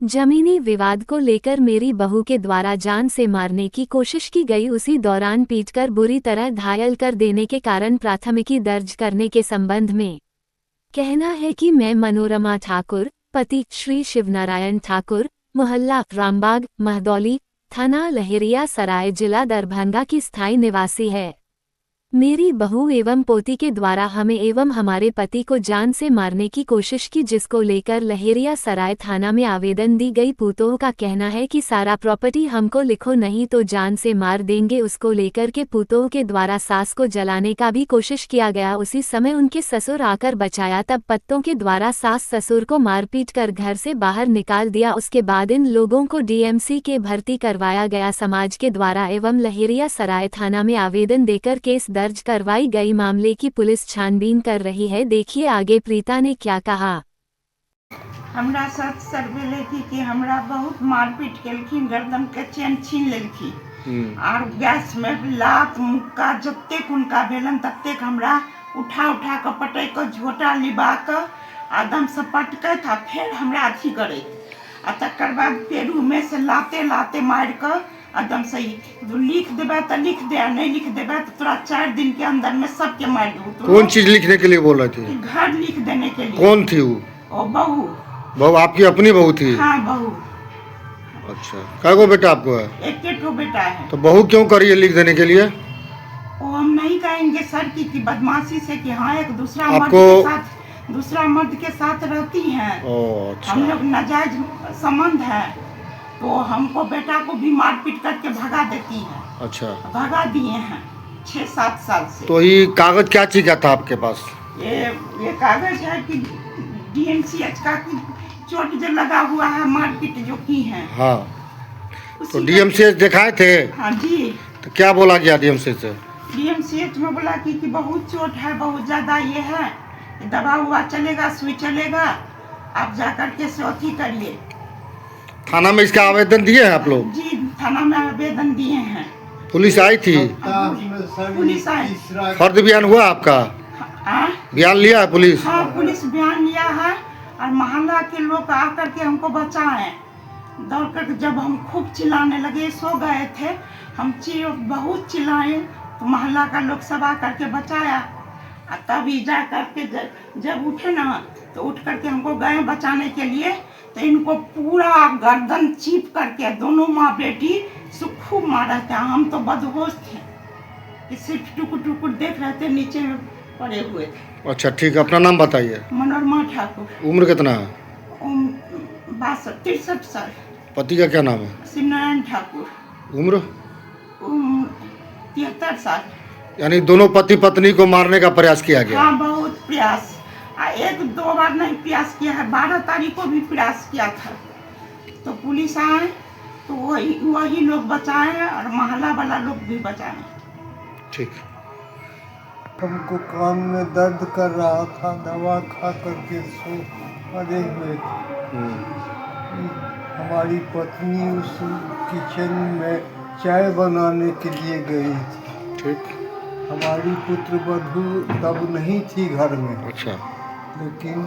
जमीनी विवाद को लेकर मेरी बहू के द्वारा जान से मारने की कोशिश की गई, उसी दौरान पीटकर बुरी तरह घायल कर देने के कारण प्राथमिकी दर्ज करने के संबंध में कहना है कि मैं मनोरमा ठाकुर, पति श्री शिवनारायण ठाकुर, मोहल्ला रामबाग, महदौली, थाना लहेरिया सराय, जिला दरभंगा की स्थायी निवासी है। मेरी बहू एवं पोती के द्वारा हमें एवं हमारे पति को जान से मारने की कोशिश की, जिसको लेकर लहेरिया सराय थाना में आवेदन दी गई। पूतों का कहना है कि सारा प्रॉपर्टी हमको लिखो, नहीं तो जान से मार देंगे। उसको लेकर के पूतों के द्वारा सास को जलाने का भी कोशिश किया गया। उसी समय उनके ससुर आकर बचाया, तब पत्तों के द्वारा सास ससुर को मारपीट कर घर से बाहर निकाल दिया। उसके बाद इन लोगों को डीएमसी के भर्ती करवाया गया। समाज के द्वारा एवं लहेरिया सराय थाना में आवेदन देकर केस दर्ज करवाई गई। मामले की पुलिस छानबीन कर रही है। देखिए आगे प्रीता ने क्या कहा। हमरा साथ सर्वे कि हमरा बहुत मारपीट केलखिन, गर्दन के चेन छीन लेलखिन और गैस में लात मुक्का जतेक उनका भेलन ततेक हमरा उठा उठा के पटक के झोटा लिबा के आदम से पटके था, फिर हमरा अथी करे आ तकर बाद पेरू में से लाते लाते मार के एकदम सही लिख देबे तो लिख दे, नहीं लिख देबे तो तोरा 4 दिन के अंदर में सबके मार दूँ। कौन चीज लिखने के लिए बोल रहे थे? घर लिख देने के लिए। कौन थी वो बहू। बहू आपकी अपनी बहू थी? हाँ बहू। अच्छा, कै गो बेटा आपको है? एक ठो बेटा है। तो बहू क्यों करी है लिख देने के लिए? वो हम नहीं कहेंगे सर की बदमाशी से कि हाँ एक दूसरा मर्द के साथ रहती हैं। अच्छा। हम लोग नाजायज संबंध है तो हमको बेटा को भी मारपीट करके भगा देती है। अच्छा, भगा दिए हैं 6-7 साल से। तो ये कागज क्या चीज का था आपके पास? ये कागज है कि डीएमसीएच का चोट जो लगा हुआ है, मारपीट जो की है। हाँ, तो डीएमसीएच दिखाए थे? हाँ जी। तो क्या बोला गया डीएमसीएच से? डीएमसीएच में बोला कि बहुत चोट है, बहुत ज्यादा ये है, दवा हुआ चलेगा, सुई चलेगा, आप जाकर के अथी करिए। थाना में इसका आवेदन दिए हैं आप लोग? जी थाना में आवेदन दिए हैं। पुलिस आई थी? पुलिस आई। फर्द बयान हुआ आपका? बयान लिया है पुलिस? हाँ पुलिस बयान लिया है और मोहल्ला के लोग आकर के हमको बचाए। दौड़ कर जब हम खूब चिल्लाने लगे, सो गए थे हम, बहुत चिल्लाए तो मोहल्ला का लोग सब आकर के बचाया। तभी जा करके जब उठे ना तो उठ करके हमको गए बचाने के लिए, तो इनको पूरा गर्दन चीप करके दोनों माँ बेटी से खूब मारा था। हम तो बदहोश थे कि सिर्फ टुकुर टुकुर देख रहे थे, नीचे में पड़े हुए थे। अच्छा ठीक है, अपना नाम बताइए। मनोरमा ठाकुर। उम्र कितना है? 63 साल। पति का क्या नाम है? शिवनारायण ठाकुर। उम्र? 73 साल। यानी दोनों पति पत्नी को मारने का प्रयास किया गया? हाँ बहुत प्रयास, 1-2 बार नहीं प्रयास किया है, 12 तारीख को भी प्रयास किया था। तो पुलिस आए तो वही लोग बचाए और मोहल्ला वाला लोग भी बचाए। ठीक। हमको कान में दर्द कर रहा था, दवा खा करके सो पड़े हुए थे। हमारी पत्नी उस किचन में चाय बनाने के लिए गई थी। ठीक। हमारी पुत्र वधू तब नहीं थी घर में। अच्छा। लेकिन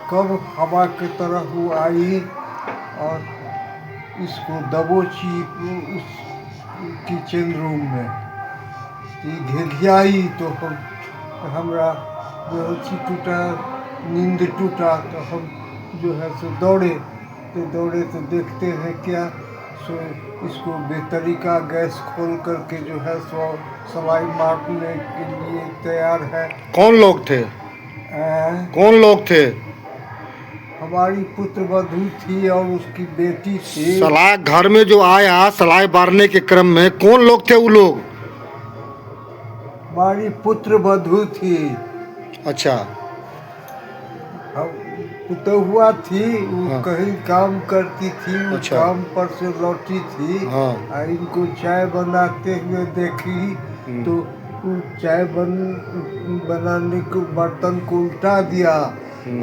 कब हवा की तरह वो आई और इसको दबोची उस किचन रूम में, घिघियाई तो हमरा बेहोशी टूटा, नींद टूटा, तो हम जो है सो दौड़े तो देखते हैं क्या सो इसको बेतरीका गैस खोल करके जो है सो सवाई मारने के लिए तैयार है। कौन लोग थे? कौन लोग थे? हमारी पुत्र वधू थी और उसकी बेटी थी। सलाह घर में जो आया सलाह मारने के क्रम में कौन लोग थे वो लोग? हमारी पुत्र वधू थी। अच्छा। पुतहुआ थी, वो हाँ। कहीं काम करती थी, वो अच्छा। काम पर से लौटी थी। हाँ। और इनको चाय बनाते हुए देखी तो वो चाय बनाने को बर्तन को उल्टा दिया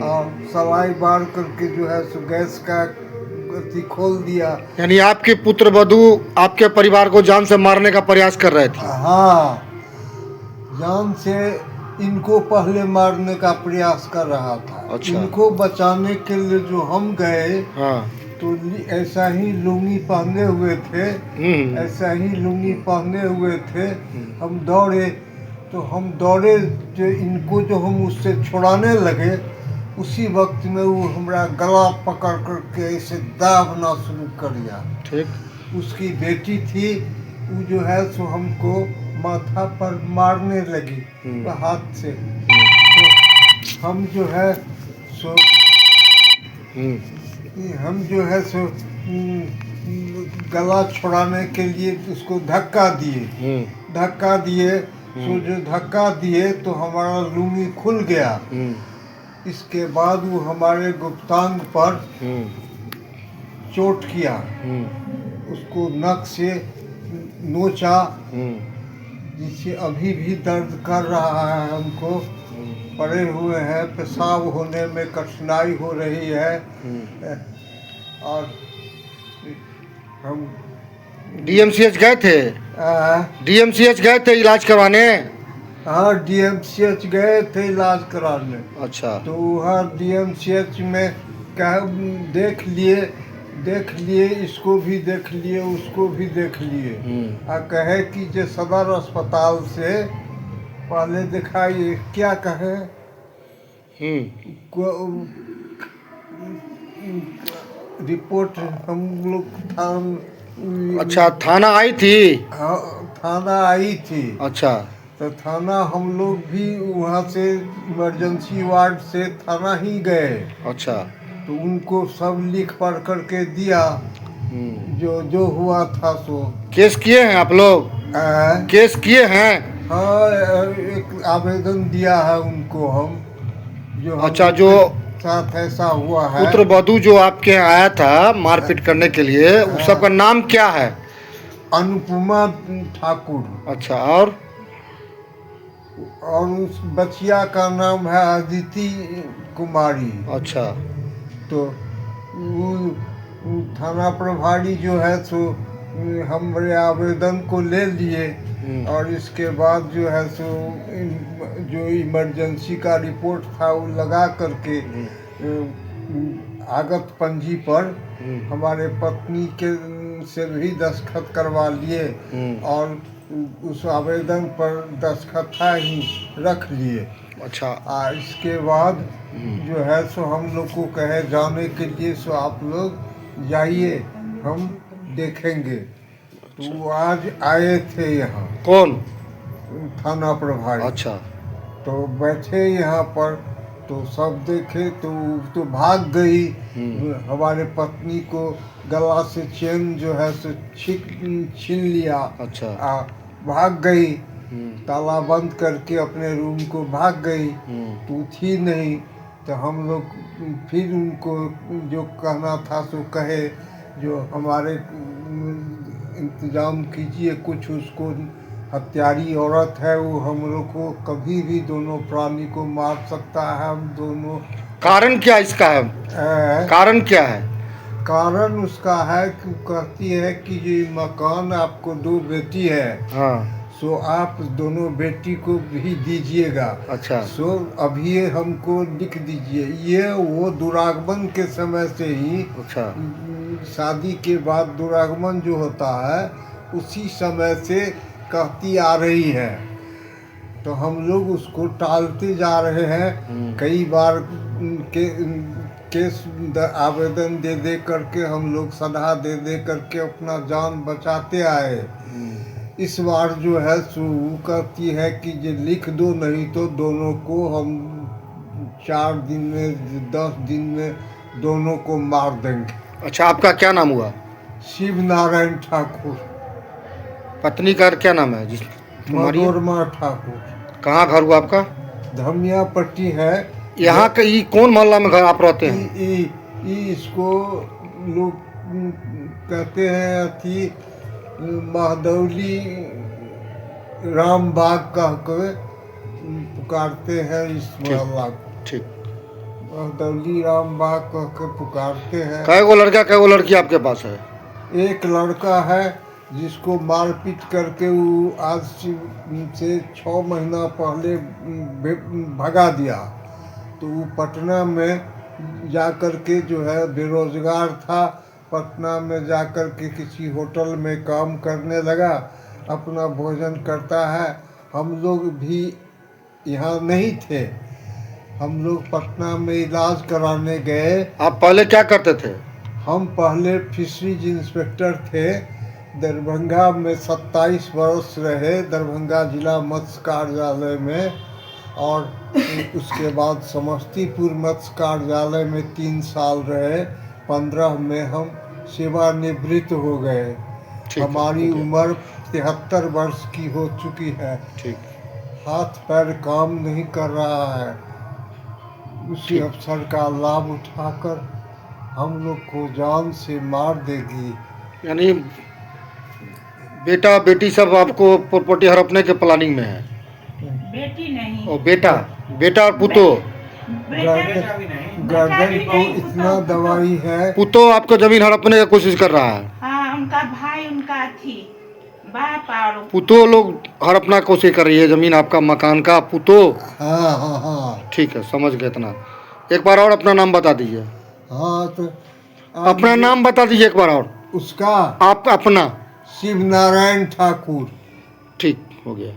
और सलाई बार करके जो है सो गैस का गति खोल दिया। यानी आपके पुत्र वधू आपके परिवार को जान से मारने का प्रयास कर रहे थे? हाँ, जान से इनको पहले मारने का प्रयास कर रहा था। अच्छा। इनको बचाने के लिए जो हम गए हाँ। तो ऐसा ही लुंगी पहने हुए थे, ऐसा ही लुंगी पहने हुए थे। हम दौड़े तो हम दौड़े जो इनको जो हम उससे छुड़ाने लगे, उसी वक्त में वो हमारा गला पकड़ करके ऐसे दाबना शुरू कर दिया। ठीक। उसकी बेटी थी, वो जो है सो हमको माथा पर मारने लगी हाथ से। तो हम जो है सो हम जो है सो गला छुड़ाने के लिए उसको धक्का दिए। सो जो धक्का दिए तो हमारा लुंगी खुल गया। इसके बाद वो हमारे गुप्तांग पर चोट किया, उसको नख से नोचा, जिससे अभी भी दर्द कर रहा है। हमको पड़े हुए हैं, पेशाब होने में कठिनाई हो रही है। और हम डीएमसीएच गए थे? डीएमसीएच गए थे इलाज करवाने? हाँ, डीएमसीएच गए थे इलाज कराने। अच्छा। तो वहाँ डीएमसीएच में कह देख लिए, इसको भी देख लिए, उसको भी देख लिए। कहे कि जो सदर अस्पताल से पहले दिखाइए। क्या कहे? रिपोर्ट हम लोग अच्छा, थाना आई थी? हाँ, थाना आई थी। अच्छा। तो थाना हम लोग भी वहाँ से इमरजेंसी वार्ड से थाना ही गए। अच्छा। तो उनको सब लिख पढ़ करके दिया, जो हुआ था सो। केस किए हैं आप लोग? केस किए हैं? हाँ, एक आवेदन दिया है उनको हम, जो अच्छा, जो साथ ऐसा हुआ है। पुत्रवधू जो आपके यहाँ आया था मारपीट करने के लिए, उस सबका नाम क्या है? अनुपमा ठाकुर। अच्छा, और उस बचिया का नाम है अदिति कुमारी। अच्छा। तो वो थाना प्रभारी जो है सो हमारे आवेदन को ले लिए, और इसके बाद जो है सो जो इमरजेंसी का रिपोर्ट था वो लगा करके आगत पंजी पर हमारे पत्नी के से भी दस्तखत करवा लिए, और उस आवेदन पर दस्तखत ही रख लिए। अच्छा। इसके बाद जो है सो हम लोग को कहे जाने के लिए, सो आप लोग जाइए, हम देखेंगे। तो वो आज आए थे यहाँ। कौन? थाना प्रभारी। अच्छा। तो बैठे यहाँ पर, तो सब देखे तो भाग गई। हमारे पत्नी को गला से चेन जो है सो छीन लिया। अच्छा। भाग गई, ताला बंद करके अपने रूम को भाग गई। तो थी नहीं, तो हम लोग फिर उनको जो कहना था सो कहे, जो हमारे इंतजाम कीजिए कुछ। उसको हत्यारी औरत है, वो हम लोग को कभी भी दोनों प्राणी को मार सकता है। हम दोनों। कारण क्या इसका है? कारण क्या है? कारण उसका है कि कहती है कि ये मकान, आपको 2 बेटी है। हाँ। सो आप दोनों बेटी को भी दीजिएगा। अच्छा। सो अभी हमको लिख दीजिए। ये वो दुरागमन के समय से ही, अच्छा, शादी के बाद दुरागमन जो होता है उसी समय से कहती आ रही है। तो हम लोग उसको टालते जा रहे हैं। कई बार केस आवेदन दे करके हम लोग सलाह दे करके अपना जान बचाते आए। इस बार जो है सो कहती है कि ये लिख दो, नहीं तो दोनों को हम 4 दिन में 10 दिन में दोनों को मार देंगे। अच्छा, आपका क्या नाम हुआ? शिव नारायण ठाकुर। पत्नी का क्या नाम है? मनोरमा ठाकुर। कहाँ घर हुआ आपका? धमिया पट्टी है। यहाँ का ये कौन मोहल्ला में घर आप रहते हैं? इसको लोग कहते हैं अथी महदौली रामबाग कह के पुकारते हैं इस मोहल्ला को। ठीक। महदौली रामबाग कह के पुकारते हैं। कै गो लड़का कै गो लड़की आपके पास है? एक लड़का है जिसको मारपीट करके वो आज से 6 महीना पहले भगा दिया। तो वो पटना में जा कर के जो है बेरोजगार था, पटना में जाकर के किसी होटल में काम करने लगा, अपना भोजन करता है। हम लोग भी यहाँ नहीं थे, हम लोग पटना में इलाज कराने गए। आप पहले क्या करते थे? हम पहले फिशरीज इंस्पेक्टर थे, दरभंगा में 27 वर्ष रहे, दरभंगा जिला मत्स्य कार्यालय में, और उसके बाद समस्तीपुर मत्स्य कार्यालय में 3 साल रहे। 15 में हम सेवानिवृत्त हो गए। ठीक है, हमारी हो गया। उम्र 73 वर्ष की हो चुकी है। ठीक। हाथ पैर काम नहीं कर रहा है। उसी ठीक। अवसर का लाभ उठाकर हम लोग को जान से मार देगी। यानी बेटा बेटी सब आपको प्रॉपर्टी हड़पने के प्लानिंग में है? बेटी नहीं, और बेटा बेटा और पुतो? गर्दन को इतना दवाई है। पुतो आपको जमीन हड़पने की कोशिश कर रहा है? हाँ, उनका भाई, उनका थी बाप, और पुतो लोग हड़पना की कोशिश कर रही है जमीन आपका, मकान का, पुतो? हाँ हाँ हाँ ठीक है, समझ गए इतना। एक बार और अपना नाम बता दीजिए। हाँ, तो अपना नाम बता दीजिए एक बार और। उसका आप अपना? शिव नारायण ठाकुर। ठीक, हो गया।